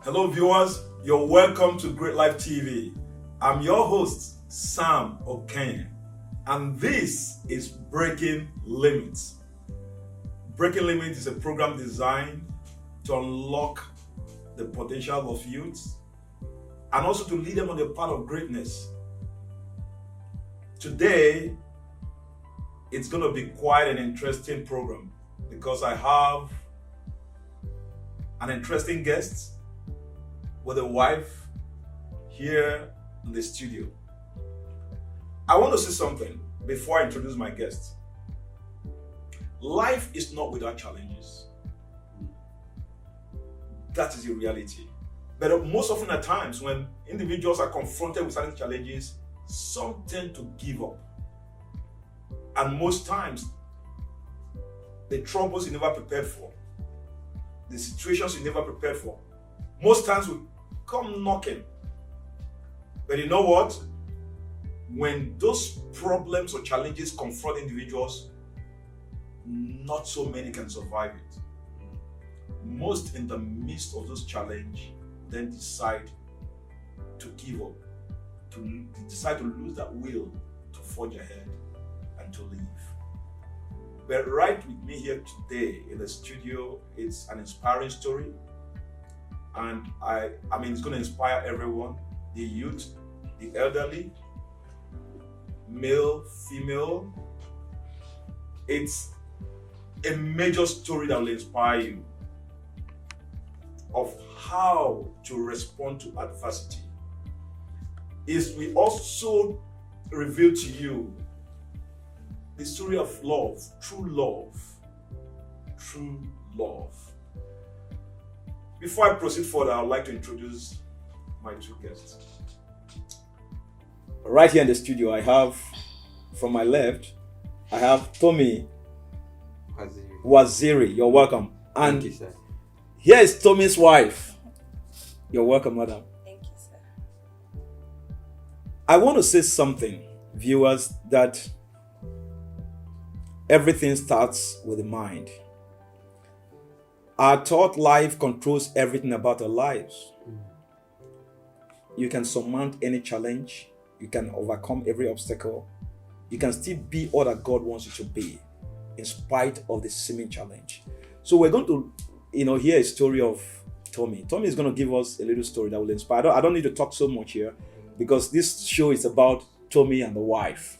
Hello viewers, you're welcome to Great Life TV. I'm your host, Sam Okene, and this is Breaking Limits. Breaking Limits is a program designed to unlock the potential of youth and also to lead them on the path of greatness. Today, it's going to be quite an interesting program because I have an interesting guest with a wife here in the studio. I want to say something before I introduce my guest. Life is not without challenges. That is the reality. But most often at times when individuals are confronted with certain challenges, some tend to give up. And most times, the troubles you never prepared for, the situations you never prepared for, most times will come knocking. But you know what? When those problems or challenges confront individuals, not so many can survive it. Most in the midst of those challenges then decide to give up, to decide to lose that will to forge ahead and to leave. But right with me here today in the studio, it's an inspiring story. And I mean, it's going to inspire everyone, the youth, the elderly, male, female. It's a major story that will inspire you of how to respond to adversity. We also reveal to you the story of love, true love, true love. Before I proceed further, I would like to introduce my two guests. Right here in the studio, I have, from my left, I have Tomi Waziri. You're welcome. And Thank you, sir. here is Tomi's wife. You're welcome, madam. Thank you, sir. I want to say something, viewers, that everything starts with the mind. Our thought life controls everything about our lives. You can surmount any challenge. You can overcome every obstacle. You can still be all that God wants you to be, in spite of the seeming challenge. So we're going to, hear a story of Tomi. Tomi is going to give us a little story that will inspire. I don't need to talk so much here because this show is about Tomi and the wife.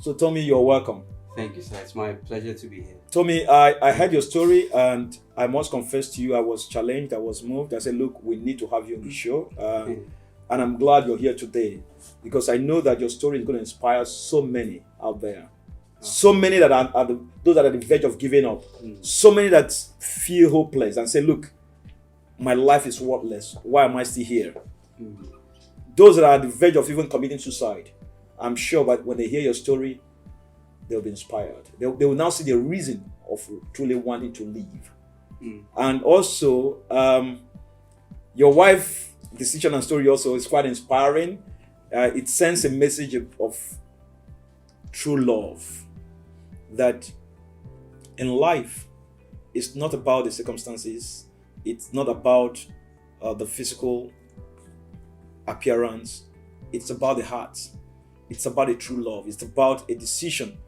So Tomi, you're welcome. Thank you, sir. It's my pleasure to be here. Tomi, I heard your story and I must confess to you, I was challenged, I was moved. I said, look, we need to have you on the show. And I'm glad you're here today because I know that your story is going to inspire so many out there. So many that are those that are at the verge of giving up. So many that feel hopeless and say, look, my life is worthless. Why am I still here? Those that are at the verge of even committing suicide. I'm sure that when they hear your story, they'll be inspired. They will now see the reason of truly wanting to leave. And also, your wife's decision and story also is quite inspiring. It sends a message of true love. That in life, it's not about the circumstances. It's not about the physical appearance. It's about the heart. It's about a true love. It's about a decision,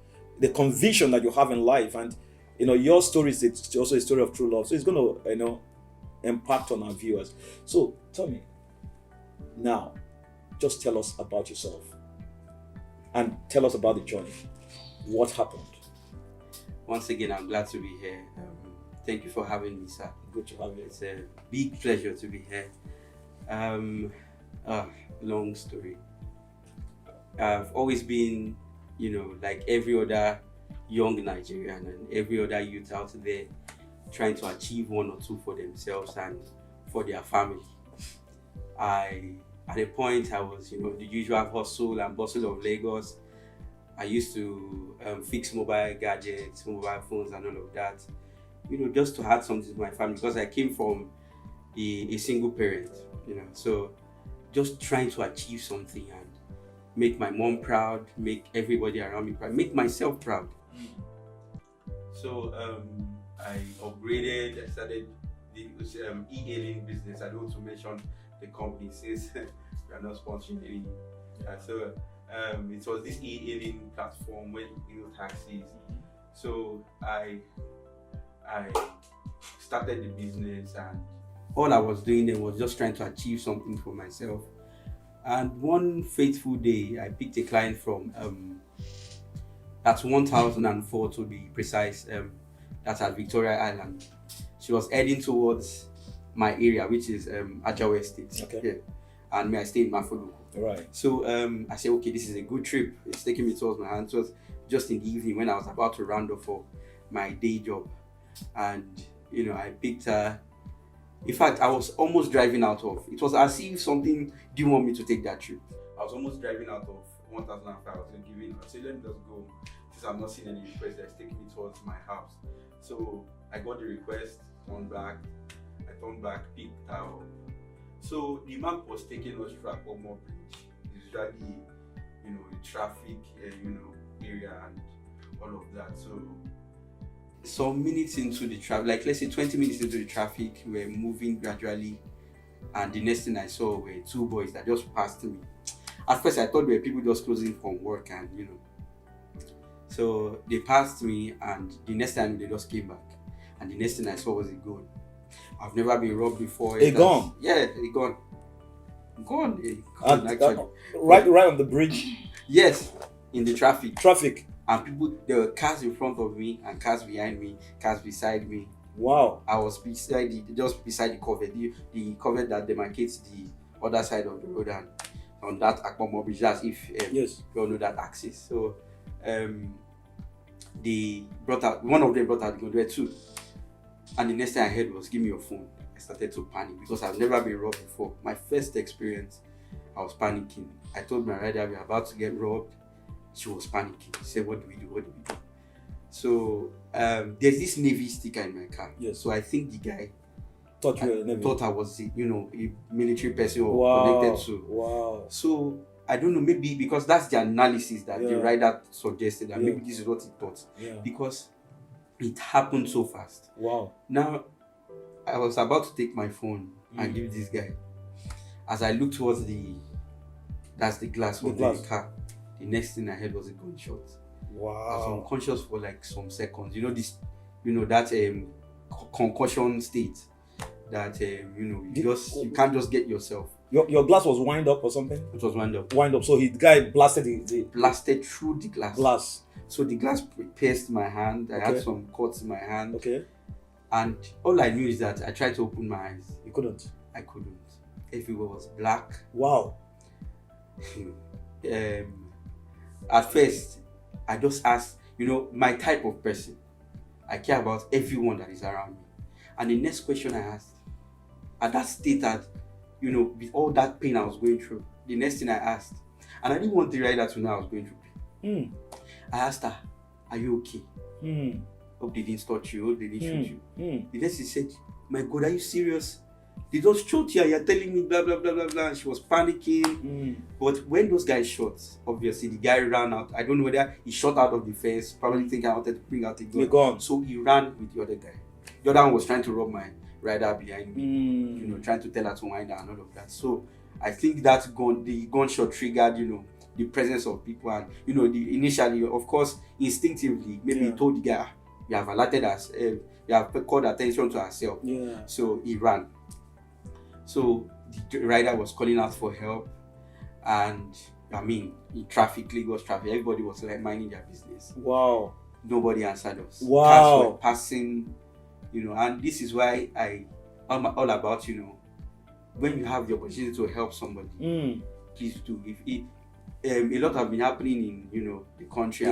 the conviction that you have in life. And your story is also a story of true love. So it's going to impact on our viewers. So Tomi, now just tell us about yourself and tell us about the journey. What happened? Once again, I'm glad to be here. Thank you for having me, sir. Good to have you. It's a big pleasure to be here. Long story. I've always been, like every other young Nigerian and every other youth out there, trying to achieve one or two for themselves and for their family. At a point, I was, the usual hustle and bustle of Lagos. I used to fix mobile gadgets, mobile phones and all of that, just to add something to my family because I came from a single parent, so just trying to achieve something and make my mom proud, make everybody around me proud, make myself proud. So I upgraded, I started e-hailing business. I don't want to mention the company since we are not sponsoring any. So it was this e-hailing platform where you hail taxis. So I started the business, and all I was doing then was just trying to achieve something for myself. And one fateful day, I picked a client from that's 1004 to be precise. That's at Victoria Island. She was heading towards my area, which is Ajawa Estate. Okay. Yeah. And me, I stay in Mafoluku. Right. So I said, okay, this is a good trip. It's taking me towards my hand. It was just in the evening when I was about to round off for my day job. And, I picked her. In fact, I was almost driving out of. It was as if something didn't want me to take that trip. I was almost driving out of 1005. I said, let me just go. Since I'm not seeing any request that's taking me towards my house. So I got the request, turned back, picked her up. So the map was taking us through Akpomo Bridge. It's usually, the traffic, area and all of that. So some minutes into the traffic, like let's say 20 minutes into the traffic, we were moving gradually, and the next thing I saw were two boys that just passed me. At first I thought they were people just closing from work, and so they passed me, and the next time they just came back, and the next thing I saw was a gun. I've never been robbed before. A gun? Yeah, a gun. Actually. Right on the bridge. Yes, in the traffic. And people, there were cars in front of me and cars behind me, cars beside me. Wow. I was just beside the cover, the cover that demarcates the other side of the road, and on that Akpomo Bridge, that's if yes, you all know that axis. So one of them brought out the gun. There were two. And the next thing I heard was, give me your phone. I started to panic because I've never been robbed before. My first experience, I was panicking. I told my rider we're about to get robbed. She was panicking. She said, what do we do? So there's this Navy sticker in my car. Yes. So I think the guy thought I was a military person or connected to. Wow. So I don't know, maybe because that's the analysis that the rider suggested, and maybe this is what he thought. Yeah. Because it happened so fast. Wow. Now, I was about to take my phone and give this guy. As I looked towards that's the glass of the car, the next thing I heard was a gunshot. Wow. I was unconscious for like some seconds. That concussion state that, you can't just get yourself. Your glass was wind up or something? It was wind up. So the guy blasted blasted through the glass. So the glass pierced my hand. I had some cuts in my hand. Okay. And all I knew is that I tried to open my eyes. You couldn't? I couldn't. Everywhere was black. Wow. At first, I just asked, my type of person. I care about everyone that is around me. And the next question I asked, at that state that, with all that pain I was going through, the next thing I asked, and I didn't want the rider to know I was going through pain. I asked her, are you okay? Hope they didn't touch you, hope they didn't shoot you. The next she said, my God, are you serious? They just shot you, you're telling me blah blah blah blah blah. And she was panicking. But when those guys shot, obviously the guy ran out. I don't know whether he shot out of the fence, probably thinking I wanted to bring out a gun. So he ran with the other guy. The other one was trying to rob my rider behind me, trying to tell her to wind down and all of that. So I think that the gunshot triggered, the presence of people, and initially, of course, instinctively, maybe he told the guy, you have alerted us, you have called attention to ourselves. Yeah. So he ran. So the rider was calling out for help, and in Lagos traffic, everybody was like minding their business. Wow. Nobody answered us. Wow. Cars were passing, and this is why I'm all about, when you have the opportunity to help somebody, please do. If a lot have been happening in the country.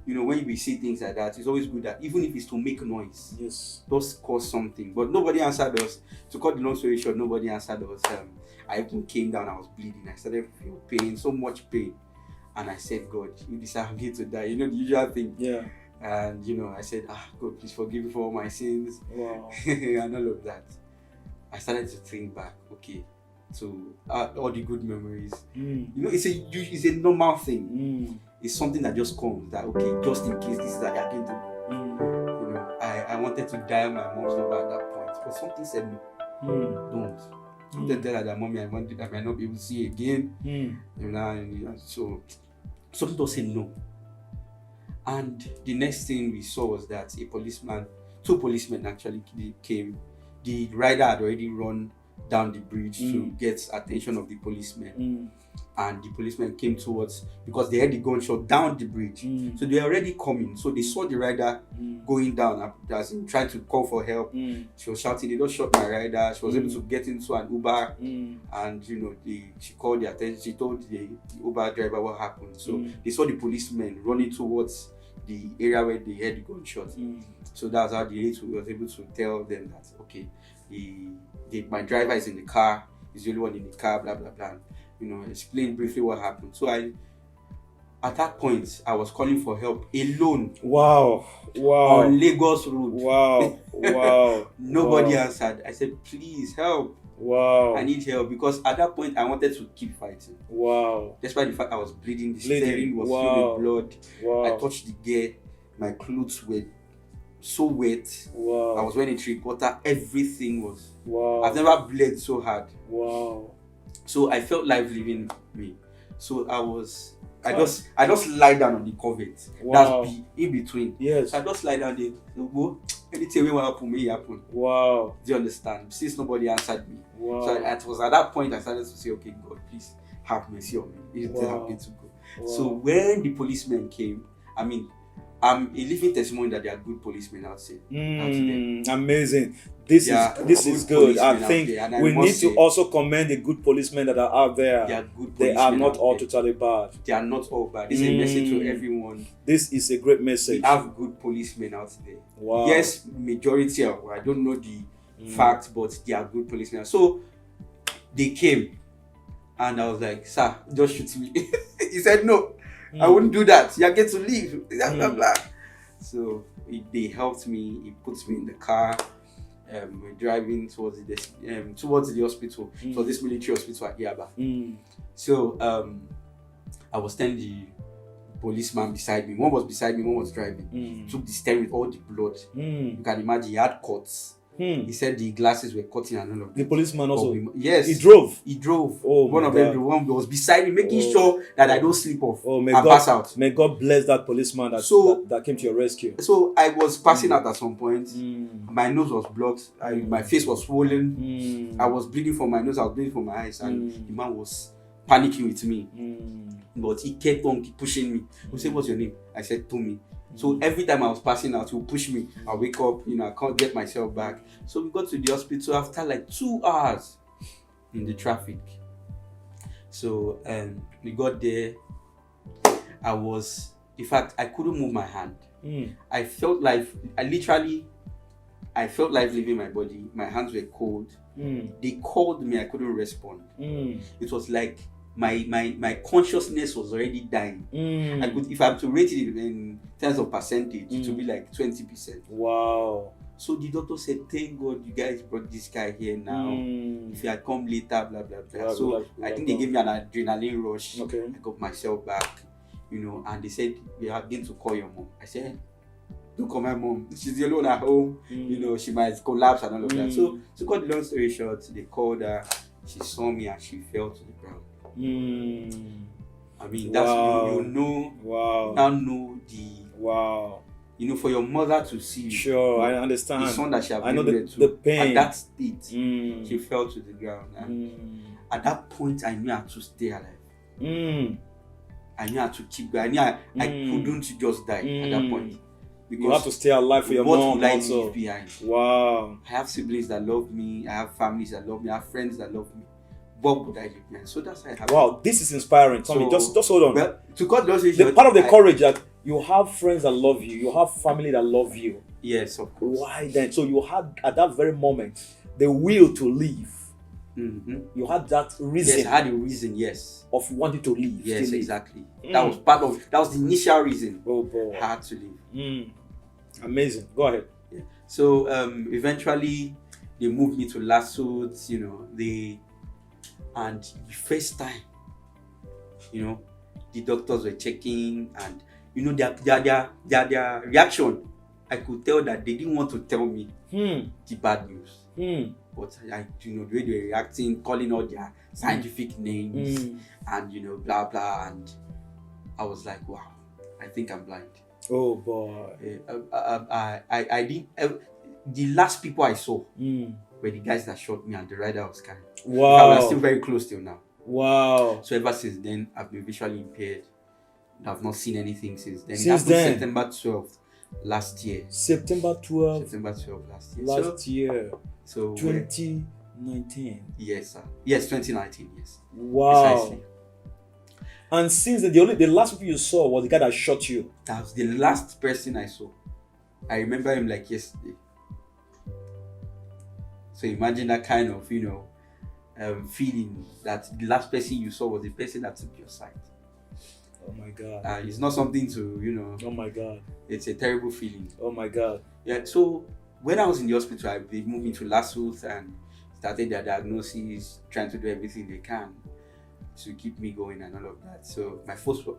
When we see things like that, it's always good that even if it's to make noise, just cause something. But nobody answered us. To cut the long story short, nobody answered us. I even came down. I was bleeding. I started to feel pain, so much pain, and I said, God, you deserve me to die. The usual thing. Yeah. And I said, God, please forgive me for all my sins. Wow. And all of that. I started to think back. Okay. To all the good memories. It's a normal thing. It's something that just comes, that just in case this is that again. I wanted to dial my mom's number at that point but something said no. Don't. Mm. Don't tell her that mommy, I might not be able to see you again. Mm. You know, and so something does say no. And the next thing we saw was that two policemen actually came. The rider had already run down the bridge to get attention of the policemen. And the policemen came towards, because they heard the gunshot down the bridge. So they were already coming. So they saw the rider going down, as in trying to call for help. She was shouting, they just shot my rider. She was able to get into an Uber, and she called the attention. She told the Uber driver what happened. So they saw the policemen running towards the area where they heard the gunshot. So that's how the lady was able to tell them that, okay, my driver is in the car, he's the only one in the car, blah blah blah. Explain briefly what happened. So at that point, I was calling for help alone. Wow. On Lagos Road. Wow. Nobody answered. I said, please help. Wow. I need help, because at that point I wanted to keep fighting. Wow. Despite the fact I was bleeding, the steering was filled with blood. Wow. I touched the gear, my clothes were so wet. Wow. I was wearing 3/4. Everything was. Wow. I've never bled so hard. Wow. So I felt life leaving me. So I just lie down on the covert. Wow. That's in between. Yes. So I just lie down there. Anything will happen, may happen. Wow. Do you understand? Since nobody answered me. Wow. So it was at that point I started to say, okay, God, please have mercy on me. It's happy to go. Wow. So when the policemen came, I'm a living testimony that they are good policemen out there. Amazing. This is good. I think we need to also commend the good policemen that are out there. They are good. They are not all totally bad. They are not all bad. This is a message to everyone. This is a great message. We have good policemen out there. Wow. Yes, majority of, I don't know the facts, but they are good policemen. So they came, and I was like, sir, just shoot me. He said, no, I wouldn't do that. You get to leave. Blah, blah, blah. So they helped me. He puts me in the car. We're driving towards the hospital. So this military hospital at Yaba. So I was telling the policeman beside me. One was beside me, one was driving. He took the steering with all the blood. You can imagine he had cuts. He said the glasses were cutting and all of that. The policeman also? Yes. He drove? He drove. Oh, one of them, the one was beside me, making sure that I don't slip off and God, pass out. May God bless that policeman that came to your rescue. So I was passing out at some point. My nose was blocked. My face was swollen. I was bleeding from my nose. I was bleeding from my eyes. And the man was panicking with me. But he kept on pushing me. He said, what's your name? I said, Tomi. So every time I was passing out, he would push me. I wake up, I can't get myself back. So we got to the hospital after like 2 hours in the traffic. So we got there. In fact, I couldn't move my hand. I felt life leaving my body. My hands were cold. They called me, I couldn't respond. It was like my consciousness was already dying. If I have to rate it in terms of percentage, it would be like 20%. Wow. So the doctor said, thank God you guys brought this guy here now. If you had come later, blah blah blah. So I think they gave me an adrenaline rush. Okay. I got myself back, and they said we are going to call your mom. I said, don't call my mom. She's alone at home. She might collapse and all of that. So to cut the long story short, they called her. She saw me and she fell to the ground. That's Wow. now know the wow. For your mother to see you. Sure, I understand. The son that she had been the pain. At that state, she fell to the ground. And at that point, I knew I had to stay alive. I knew I had to keep going. I couldn't just die at that point. You have to stay alive for your mom what will I also. leave behind? Wow. I have siblings that love me. I have families that love me. I have friends that love me. What would I leave behind? So that's how I have. Wow, this is inspiring. Tommy, just hold on. Well, to cut those issues, the part of the courage that you have friends that love you, you have family that love you. Yes, of course. Why then? So you had at that very moment the will to leave. You had that reason. Yes, I had a reason. Yes, of wanting to leave. Yes, exactly. That was the initial reason. Oh boy, I had to leave. Amazing. Go ahead. Yeah. So eventually they moved me to Lassots. And the first time, the doctors were checking, and their reaction, I could tell that they didn't want to tell me the bad news. But the way they were reacting, calling all their scientific names, and blah blah, and I was like, wow, I think I'm blind. Oh boy. I didn't. The last people I saw were the guys that shot me and the rider I was carrying. Wow. We are still very close till now. Wow. So ever since then, I've been visually impaired. I've not seen anything since then. Since then? September 12th last year. September 12th. September 12th last year. Last year. So 2019. Yes, sir. Yes, 2019. Yes. Wow. Precisely. And since then, the last people you saw was the guy that shot you. That was the last person I saw. I remember him like yesterday. So imagine that kind of feeling that the last person you saw was the person that took your sight. Oh my God. It's not something to Oh my God. It's a terrible feeling. Oh my God. Yeah. So when I was in the hospital, they moved me to Lassos and started their diagnosis, trying to do everything they can to keep me going and all of that. So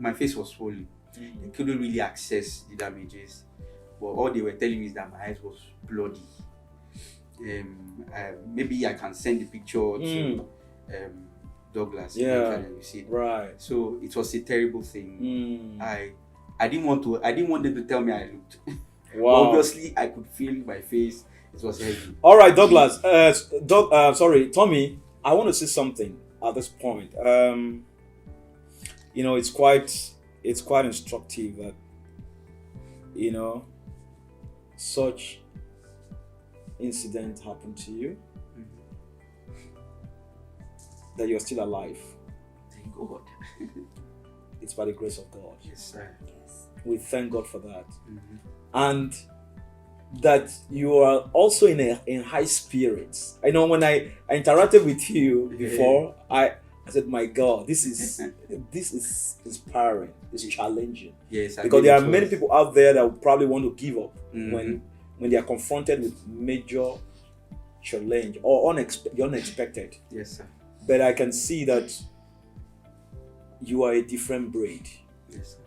my face was swollen. They couldn't really access the damages, but all they were telling me is that my eyes was bloody. Maybe I can send the picture to Douglas. Yeah, you see it. right. So it was a terrible thing. I didn't want them to tell me I looked. Wow. Obviously, I could feel my face. It was heavy. All right, Douglas. Sorry, Tommy. I want to say something at this point. It's quite instructive that such incident happened to you, that you're still alive. Thank God. It's by the grace of God. Yes, sir. Yes. We thank God for that. And that you are also in high spirits. I know when I interacted with you before, I said, my God, this is inspiring. This is challenging. Yes, because there are many people out there that will probably want to give up when they are confronted with major challenge or unexpected. Yes, sir. But I can see that you are a different breed. Yes, sir.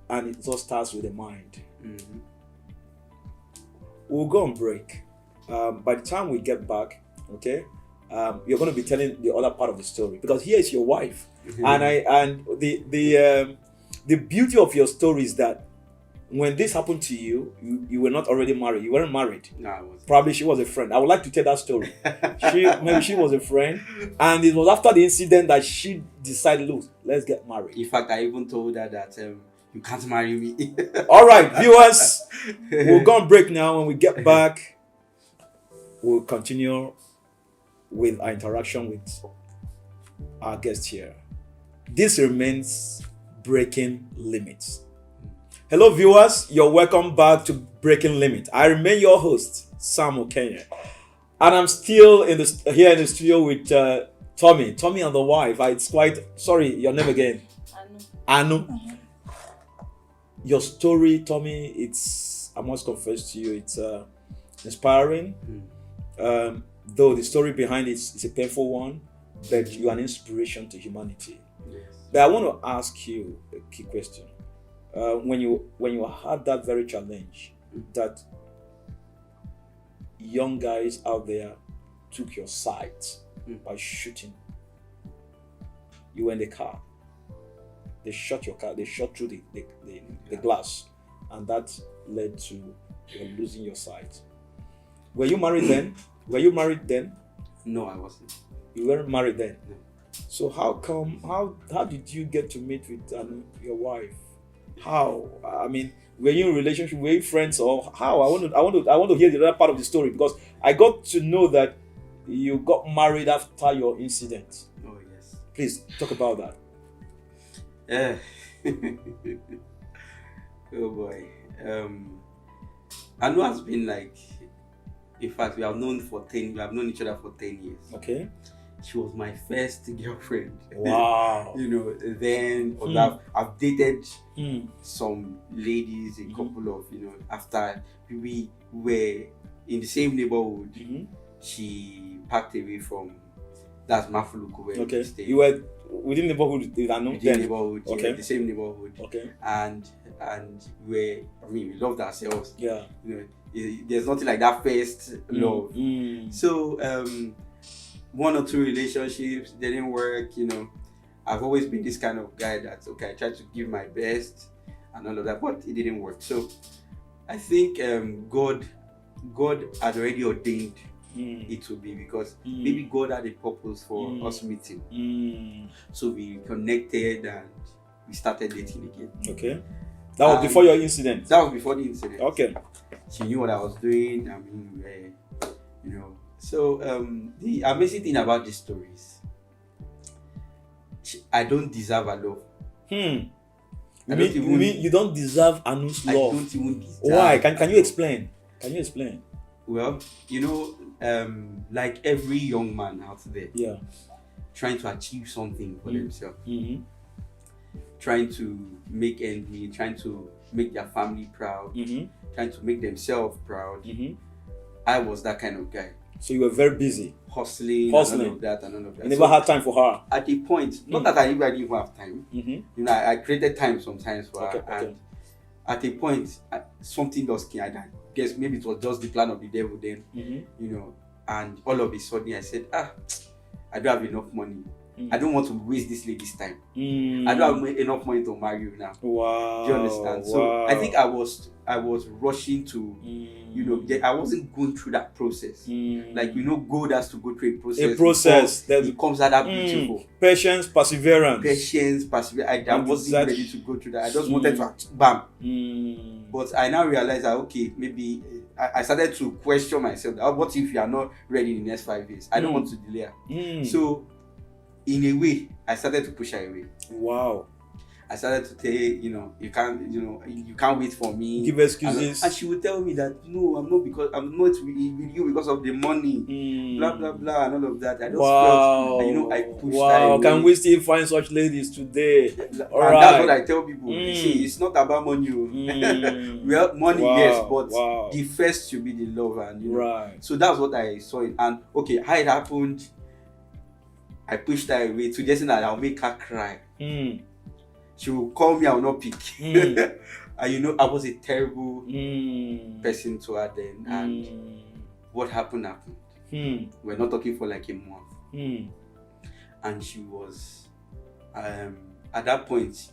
And it all starts with the mind. We'll go on break. By the time we get back, okay, you're going to be telling the other part of the story, because here is your wife, and the beauty of your story is that when this happened to you, you were not already married. You weren't married. No, I wasn't. Probably she was a friend. I would like to tell that story. Maybe she was a friend, and it was after the incident that she decided, look, let's get married. In fact, I even told her that you can't marry me. All right, viewers, we'll go on break now. When we get back, we'll continue with our interaction with our guest here. This remains Breaking Limits. Hello, viewers. You're welcome back to Breaking Limit. I remain your host, Sam Okenya, and I'm still here in the studio with Tommy and the wife. It's quite sorry. Your name again? Anu. Your story, Tommy. I must confess to you, it's inspiring. Though the story behind it is a painful one, but you are an inspiration to humanity. Yes. But I want to ask you a key question. When you had that very challenge, that young guys out there took your sight by shooting, you were in the car, they shot your car, they shot through the glass, and that led to you losing your sight. Were you married then? No, I wasn't. You weren't married then? No. So how did you get to meet with your wife? How? I mean, were you in a relationship? Were you friends, or how? I want to hear the other part of the story, because I got to know that you got married after your incident. Oh yes. Please talk about that. Oh boy. Anu has been like, in fact, we have known each other for 10 years. Okay. She was my first girlfriend. Wow. Then I've dated some ladies, a couple of, after we were in the same neighborhood. She packed away from, that's Mafuluku, where we stayed. You were within the neighborhood, within then. neighborhood, Okay. yeah, the same neighborhood, Okay. and we loved ourselves. Yeah. There's nothing like that first love. Mm. So one or two relationships didn't work. I've always been this kind of guy that I try to give my best and all of that, but it didn't work. So I think God had already ordained it to be, because maybe God had a purpose for us meeting. So we connected and we started dating again. Okay. That was before your incident. That was before the incident. Okay. She knew what I was doing. I mean, So the amazing thing about this story is, I don't deserve her love. You mean you don't deserve Anu's love? I don't even deserve. Why? Can you explain? Can you explain? Well, like every young man out there, yeah, trying to achieve something for themselves, mm-hmm. trying to make ends meet, trying to make their family proud, mm-hmm. trying to make themselves proud. Mm-hmm. I was that kind of guy. So you were very busy, hustling. And all of that. You never had time for her. At a point, not that I didn't even have time. Mm-hmm. I created time sometimes for her, Okay. and at a point, something just came. I guess maybe it was just the plan of the devil then. Mm-hmm. And all of a sudden I said, I don't have enough money. I don't want to waste this lady's time. I don't have enough money to marry you now. Wow. Do you understand? So I think I was rushing to, I wasn't going through that process. Like, God has to go through a process. That becomes that beautiful. Patience, perseverance. I wasn't ready to go through that. I just wanted to bam. But I now realized that, okay, maybe I started to question myself. What if you are not ready in the next 5 years? I don't want to delay her. So in a way, I started to push her away. Wow. I started to say, you can't wait for me. Give excuses. And she would tell me that, no, I'm not with you because of the money, blah, blah, blah, and all of that. I just felt, I pushed her away. Can we still find such ladies today? All right. That's what I tell people. See, it's not about money. Well, money, yes, but the first should be the love. And, right. So that's what I saw. And, how it happened, I pushed her away to just that I'll make her cry. She will call me, I will not pick. And I was a terrible person to her then. And what happened. We're not talking for like a month. And she was, at that point,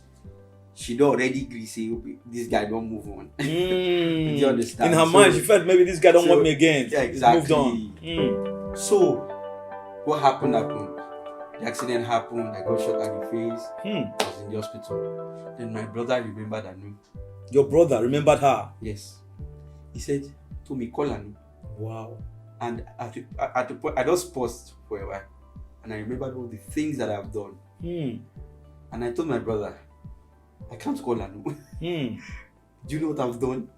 she'd already agree, say, this guy don't move on. Do you understand? In her mind, she felt maybe this guy don't want me again. Yeah, exactly. Moved on. So, what happened? The accident happened. I got shot at the face. I was in the hospital. Then my brother remembered Anu. Your brother remembered her? Yes. He said, Tomi, call Anu. Wow. And at the point, I just paused for a while. And I remembered all the things that I've done. And I told my brother, I can't call Anu. Do you know what I've done?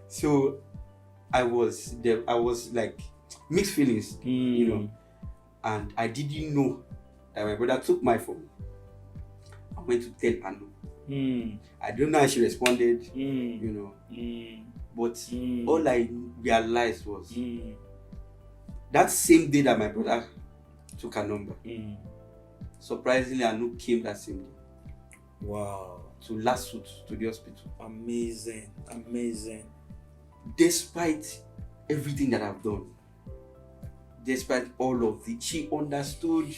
So I was there. I was like mixed feelings, And I didn't know that my brother took my phone. I went to tell Anu. I don't know how she responded, But all I realized was that same day that my brother took her number, surprisingly, Anu came that same day. Wow. To Lasuth, to the hospital. Amazing. Despite everything that I've done, despite all of it, she understood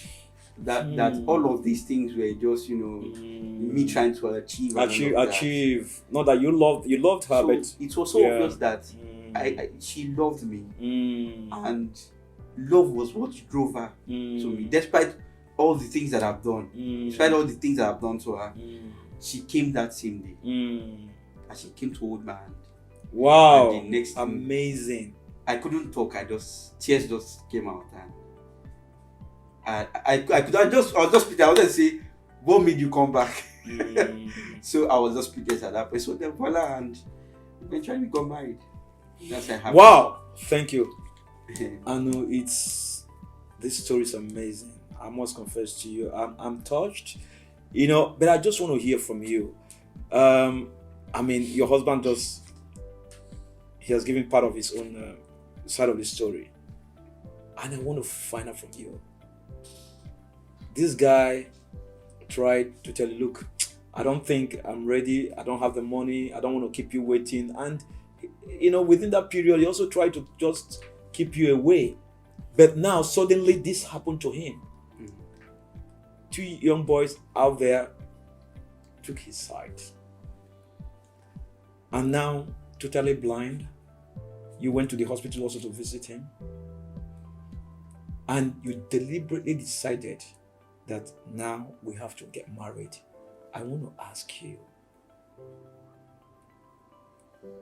that all of these things were just, me trying to achieve. Not that you loved her, so but it was so obvious that she loved me, and love was what drove her to me. Despite all the things that I've done, despite all the things that I've done to her, she came that same day, and she came to hold my hand. Wow! And the next amazing. I couldn't talk. Tears just came out, and I was just speaking. I wasn't say, "What made you come back?" So I was just speaking at that point. So then voila, and eventually we got married. That's what happened. Wow! Thank you. I know this story is amazing. I must confess to you, I'm touched. But I just want to hear from you. Your husband he has given part of his own side of the story, and I want to find out from you. This guy tried to tell you, look, I don't think I'm ready. I don't have the money. I don't want to keep you waiting. And, within that period, he also tried to just keep you away. But now, suddenly, this happened to him. Two young boys out there took his side. And now, totally blind, you went to the hospital also to visit him. And you deliberately decided that now we have to get married. I want to ask you,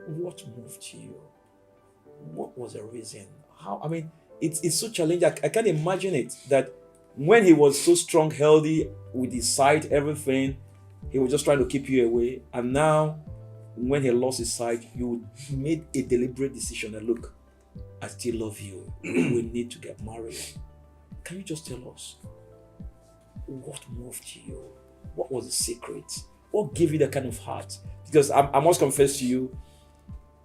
what moved you? What was the reason? It's so challenging. I can't imagine it, that when he was so strong, healthy, with his sight, everything, he was just trying to keep you away. And now, when he lost his sight, you made a deliberate decision that, look, I still love you. We need to get married. Can you just tell us what moved you? What was the secret? What gave you that kind of heart? Because I must confess to you,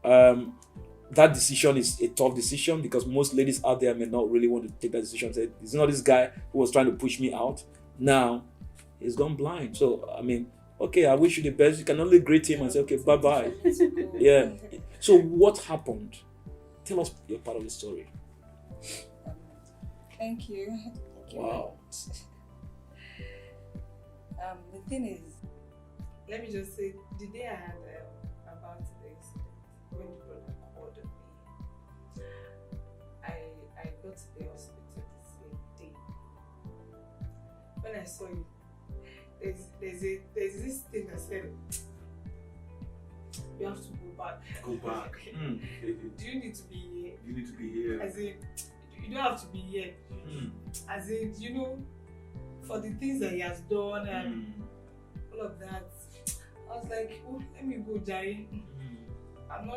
that decision is a tough decision, because most ladies out there may not really want to take that decision. Say, it's not this guy who was trying to push me out. Now, he's gone blind. So, okay, I wish you the best. You can only greet him and say, okay, bye-bye. Yeah. So what happened? Tell us your part of the story. Thank you. Wow. The thing is, let me just say, the day I heard about the incident, when the brother called me, I got to the hospital the same day. When I saw you, there's this thing that said, you have to go back. Go back. Do you need to be here? You need to be here. As in, you don't have to be here. As in, for the things that he has done and all of that. I was like, oh, let me go, Jai. I'm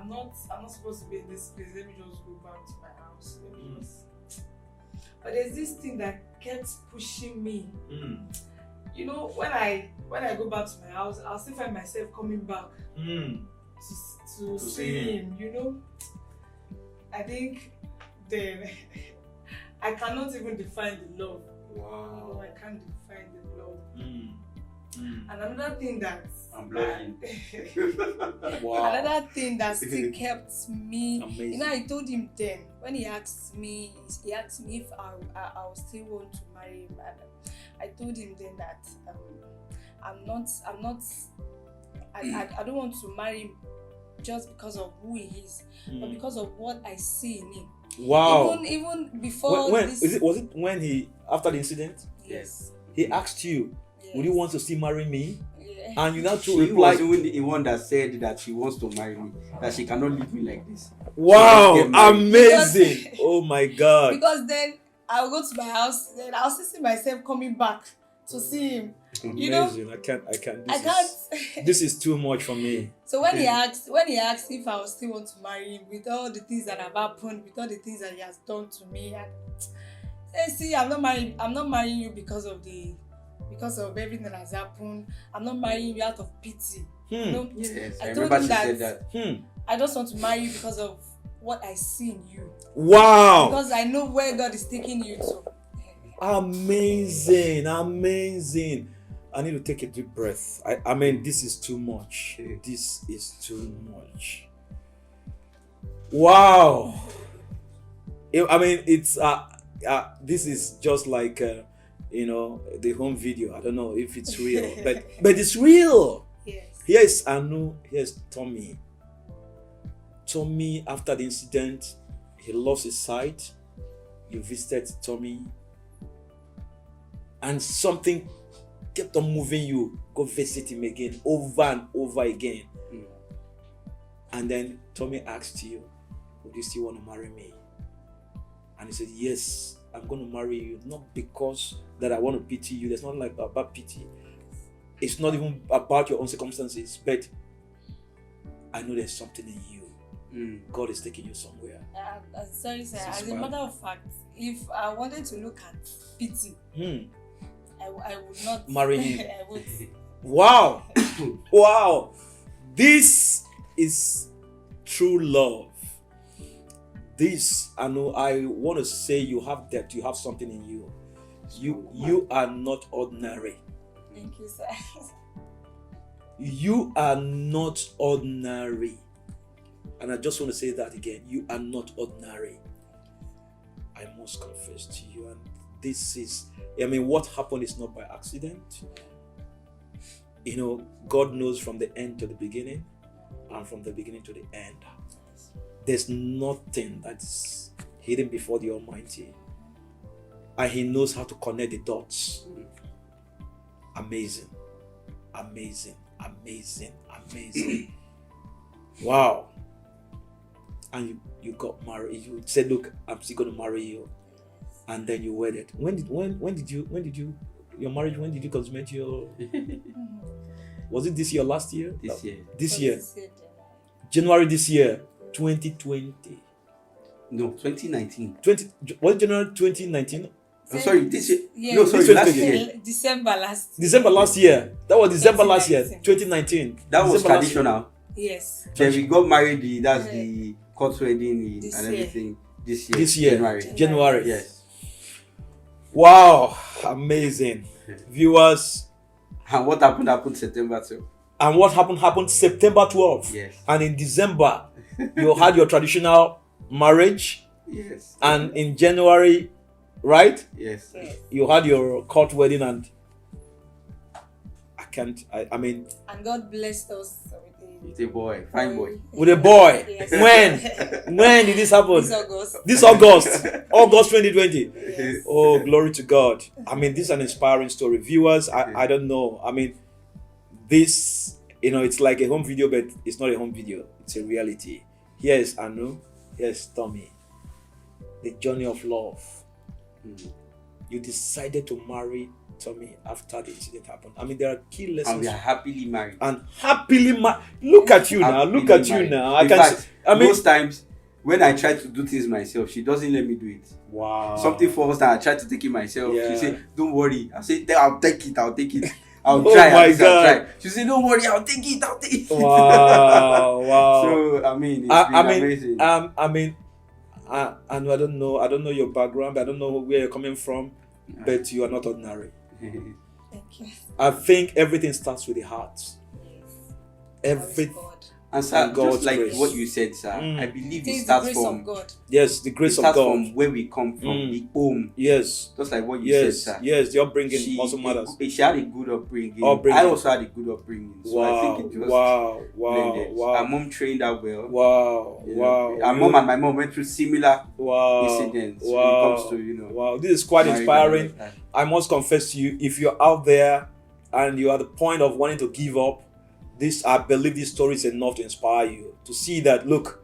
not supposed to be in this place. Let me just go back to my house. But there's this thing that kept pushing me. When I go back to my house, I'll still find myself coming back to see him. I think then I cannot even define the love. Wow. I can't define the love. And another thing that I'm blushing. Wow. Another thing that still kept me. Amazing. I told him then when he asked me if I would still want to marry him, and I told him then that I don't want to marry him just because of who he is, but because of what I see in him. Wow. Even before was it when he, after the incident? Yes. He asked you, would you want to still marry me? Yeah. And you now to She reply, was even the one that said that she wants to marry me, that she cannot leave me like this. wow, She married. amazing. Oh my God. Because then I'll go to my house, then I'll still see myself coming back to see him. Amazing. I can't. I can't. This is too much for me. So when he asked if I would still want to marry him with all the things that have happened, with all the things that he has done to me, and see, I'm not marrying you because of everything that has happened. I'm not marrying you out of pity. Yes, I I told remember him she that, said that. I just want to marry you because of what I see in you. Wow. Because I know where God is taking you to. Amazing. I need to take a deep breath. This is too much. This is too much. Wow. It's this is just like the home video. I don't know if it's real, but it's real. Yes. Here is Anu. Here's Tommy. Tommy, after the incident, he lost his sight. You visited Tommy, and something kept on moving you. Go visit him again, over and over again. And then Tommy asked you, would you still want to marry me? And he said, yes, I'm going to marry you. Not because that I want to pity you. There's not like about pity. It's not even about your own circumstances, but I know there's something in you. God is taking you somewhere. Sorry, sir. As a matter of fact, if I wanted to look at pity, I would not marry him. I would. Wow. Wow. This is true love. This, I know, I want to say you have depth, you have something in you. You are not ordinary. Thank you, sir. You are not ordinary. And I just want to say that again. You are not ordinary. I must confess to you. And this is, what happened is not by accident. God knows from the end to the beginning and from the beginning to the end. There's nothing that's hidden before the Almighty. And He knows how to connect the dots. Amazing. Amazing. Amazing. Amazing. Wow. And you got married. You said, look, I'm still going to marry you. And then you wedded. When did you your marriage, when did you consummate your was it this year, last year? This year. January this year, 2020. No, 2019. Was it January 2019? I'm sorry, this year. Yeah, No, sorry, last year. December last year. That was December last year, 2019. That was December traditional. Yes. Then we got married, that's the court wedding This and year. everything. This year. January. Yes. Wow, amazing. Viewers. And what happened September 12th. And what happened September 12th. Yes. And in December, you had your traditional marriage. Yes. And in January, right? Yes. You had your court wedding, and And God blessed us With a boy, fine boy. with a boy. Yes. When did this happen? This August. August 2020. Yes. Oh, glory to God. This is an inspiring story. Viewers, I don't know. This, it's like a home video, but it's not a home video. It's a reality. Here's Anu. Here's Tommy. The journey of love. You decided to marry Tommy after the incident happened. There are key lessons. And we are happily married. And happily married. Look at you now. Look at you now. In fact, most times when I try to do things myself, she doesn't let me do it. Wow. Something falls and I try to take it myself. Yeah. She say, "Don't worry." I say, "I'll take it. I'll Oh try." my I'll God. try. She say, "Don't worry. I'll take it. I'll take it." Wow. Wow. So it's been amazing. I don't know your background. I don't know where you're coming from, but you are not ordinary. Thank you. I think everything starts with the heart. Everything. And sir, God's just like grace. what you said, sir, I believe It it is the starts grace from of God. Yes, the grace it of starts God. from where we come from, the home. Yes. Just like what you said, Yes. sir. Yes. The upbringing also matters. She had a good upbringing. Upbringing. I also had a good upbringing. So I Wow. think it was Wow. blended. Our Wow. mom trained her well. Wow. You know, Wow. Our mom and my mom went through similar Wow. incidents Wow. when it comes to, Wow. This is quite marriage inspiring. and all that. I must confess to you, if you're out there and you're at the point of wanting to give up, I believe this story is enough to inspire you to see that, look,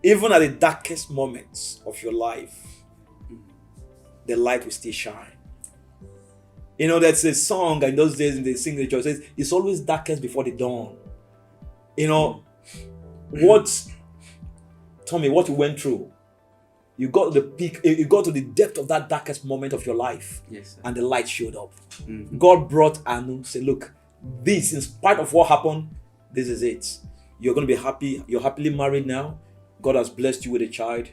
even at the darkest moments of your life, the light will still shine. That's a song in those days, in the sing the church, says it's always darkest before the dawn. Tommy, what you went through, you got to the peak, you got to the depth of that darkest moment of your life. Yes, sir. And the light showed up. Mhm. God brought Anu, say, look, this, in spite of what happened, this is it. You're going to be happy. You're happily married now. God has blessed you with a child.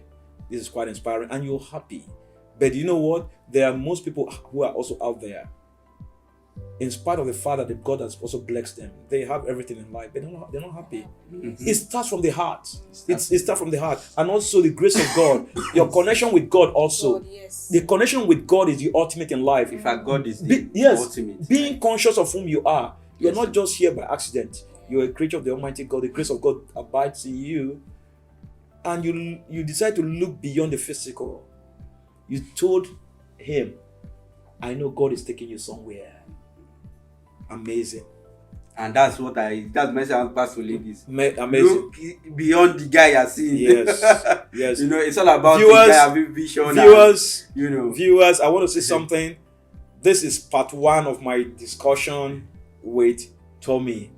This is quite inspiring. And you're happy. But you know what? There are most people who are also out there. In spite of the fact that God has also blessed them, they have everything in life, but they're not happy. It starts from the heart. It starts from the heart. And also the grace of God. Your connection with God also. God, yes. The connection with God is the ultimate in life. In fact, God is the Yes, ultimate. being conscious of whom you are. You're Yes, not sir. just here by accident. You're a creature of the Almighty God. The grace of God abides in you. And you decide to look beyond the physical. You told him, I know God is taking you somewhere. Amazing. And that's my message I want to pass to ladies. Amazing. Look beyond the guy you're seeing. Yes. Yes. It's all about Viewers, the guy having vision. Viewers, I want to say something. This is part 1 of my discussion with Tommy.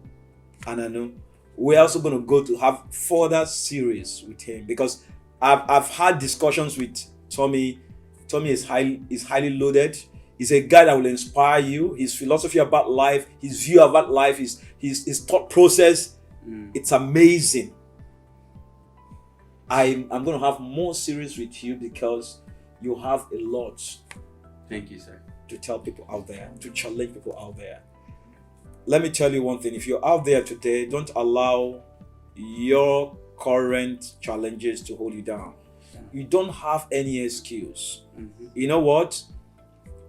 And I know we're also going to go to have further series with him, because I've had discussions with Tommy. Tommy is highly loaded. He's a guy that will inspire you. His philosophy about life, his view about life, his thought process, it's amazing. I'm going to have more series with you, because you have a lot Thank you, sir. to tell people out there, to challenge people out there. Let me tell you one thing. If you're out there today, don't allow your current challenges to hold you down. You don't have any excuse. You know what?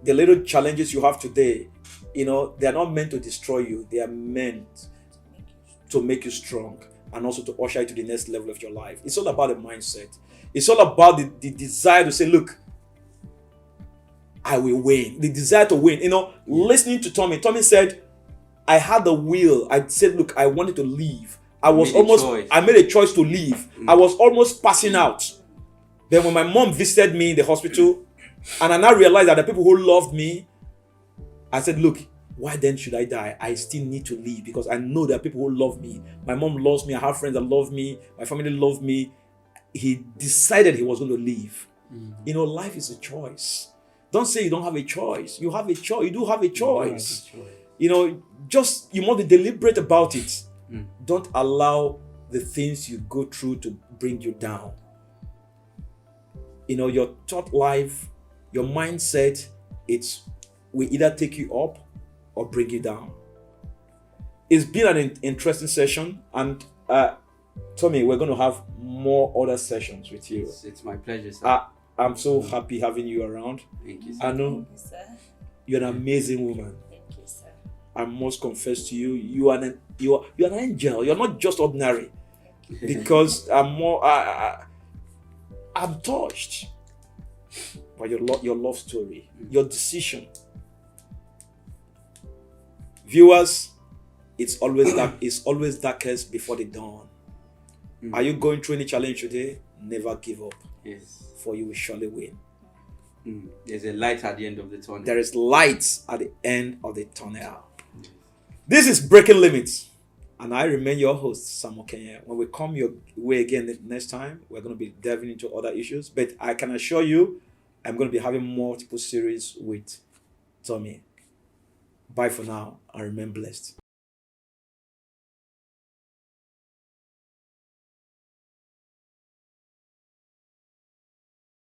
The little challenges you have today, they are not meant to destroy you. They are meant to make you strong and also to usher you to the next level of your life. It's all about the mindset. It's all about the desire to say, look, I will win. The desire to win. Listening to Tommy said, I had the will. I said, look, I wanted to leave. I made a choice to leave. I was almost passing out. Then when my mom visited me in the hospital, and I now realized that the people who loved me, I said, look, why then should I die? I still need to leave because I know there are people who love me. My mom loves me. I have friends that love me. My family love me. He decided he was going to leave. Life is a choice. Don't say you don't have a choice. You have a choice. You do have a choice. You must be deliberate about it. Don't allow the things you go through to bring you down. Your thought life, your mindset, will either take you up or bring you down. It's been an interesting session, and Tommy, we're going to have more other sessions with you. It's my pleasure, sir. I'm so happy having you around. Thank you, sir. I know you're an amazing woman. Thank you, sir. I must confess to you, you are an angel. You're not just ordinary. Because I'm touched by your love story, your decision. Viewers, it's always darkest before the dawn. Are you going through any challenge today? Never give up. Yes. For you will surely win. There's a light at the end of the tunnel. There is light at the end of the tunnel. This is Breaking Limits. And I remain your host, Samuel Kenya. When we come your way again the next time, we're going to be delving into other issues. But I can assure you, I'm going to be having multiple series with Tommy. Bye for now and remain blessed.